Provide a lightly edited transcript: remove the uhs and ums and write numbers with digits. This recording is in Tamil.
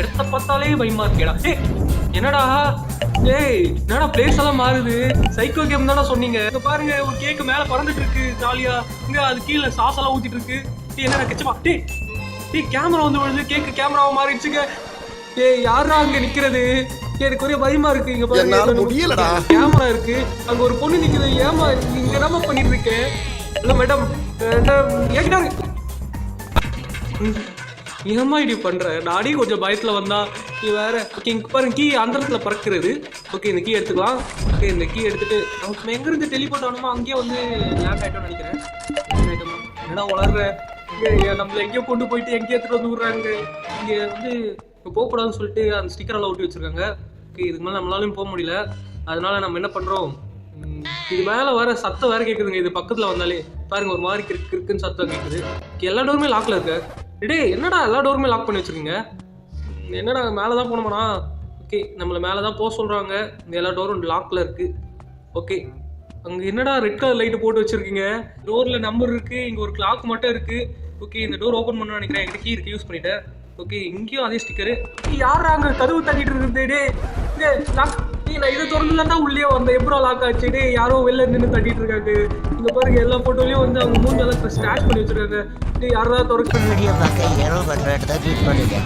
இடத்த பார்த்தாலே பயமா இருக்கேடா. என்னடா என்னடா பிளேஸ் எல்லாம் மாறுது? சைக்கோ கேம் தானே சொன்னீங்க. இங்க பாருங்க, ஒரு கேக்கு மேல பறந்துட்டு இருக்கு ஜாலியா. இங்க அது கீழே சாஸ் எல்லாம் ஊத்திட்டு இருக்கு. என்னடா கச்சப்பா கேமரா வந்து விழுது. கேக்கு கேமராவை மாறிடுச்சுங்க. யாரா அங்க நிக்கிறது? எனக்கு ஒரே பயமா இருக்கு. இங்க பாருங்க, கேமரா இருக்கு, அங்க ஒரு பொண்ணு நிக்குது. ஏமா இங்க என்ன பண்ணிட்டு இருக்கேன்? இல்ல மேடம், ஏமா இப்படி பண்ற? நானே கொஞ்சம் பயத்துல வந்தா நீ வேற. ஓகே, இங்க பாருங்க, கீ அந்தரத்துல பறக்குறது. ஓகே, இந்த கீ எடுத்துக்கலாம். ஓகே, இந்த கீ எடுத்துட்டு நமக்கு எங்க இருந்து டெலிபோர்ட் ஆகணுமோ அங்கேயே வந்து லேண்ட் ஆயிட்டோம்னு நினைக்கிறேன். என்னடா வளர்ற? நம்மள எங்கேயோ கொண்டு போயிட்டு எங்கேயோ எடுத்துட்டு வந்து விடுறாங்க. இங்க வந்து போகக்கூடாதுன்னு சொல்லிட்டு அந்த ஸ்டிக்கர் எல்லாம் ஒட்டி வச்சிருக்காங்க. ஓகே, இதுக்கு மேலே நம்மளாலையும் போக முடியல. அதனால நம்ம என்ன பண்றோம், இது மேலே வர சத்தம் வேற கேட்குதுங்க. இது பக்கத்துல வந்தாலே பாருங்க, ஒரு மாதிரி கிறுக்குன்னு சத்தம் கேட்குது. எல்லா டோருமே லாக்ல இருக்கு. என்னடா எல்லா டோருமே லாக் பண்ணி வச்சிருக்கீங்க? என்னடா மேலே தான் போகணுமாண்ணா? ஓகே, நம்மளை மேலே தான் போக சொல்றாங்க. இந்த எல்லா டோரும் லாக்ல இருக்கு. ஓகே, அங்க என்னடா ரெட் கலர் லைட் போட்டு வச்சிருக்கீங்க? டோர்ல நம்பர் இருக்கு, இங்க ஒரு கிளாக் மட்டும் இருக்கு. ஓகே, இந்த டோர் ஓபன் பண்ணணும்னு நினைக்கிறேன். என்கிட்ட கீ இருக்கு, யூஸ் பண்ணிட்டேன். ஓகே, இங்கேயும் அதே ஸ்டிக்கரு. யாரா அங்க கதவு தட்டிட்டு இருக்குது? நான் இதை திறந்துலாம் தான் உள்ளே வந்தேன். எப்படா லாக் ஆச்சு? யாரோ வெளில நின்று தட்டிட்டு இருக்காங்க. இங்க பாருங்க, எல்லா போட்டோலயும் வந்து அவங்க மூஞ்சி எல்லாம் ஸ்டாஷ் பண்ணி வச்சிருக்காங்க. யாரா திறக்க வீடியோ பார்க்க ஏரோ பண்றத கிளிக் பண்ணுங்க.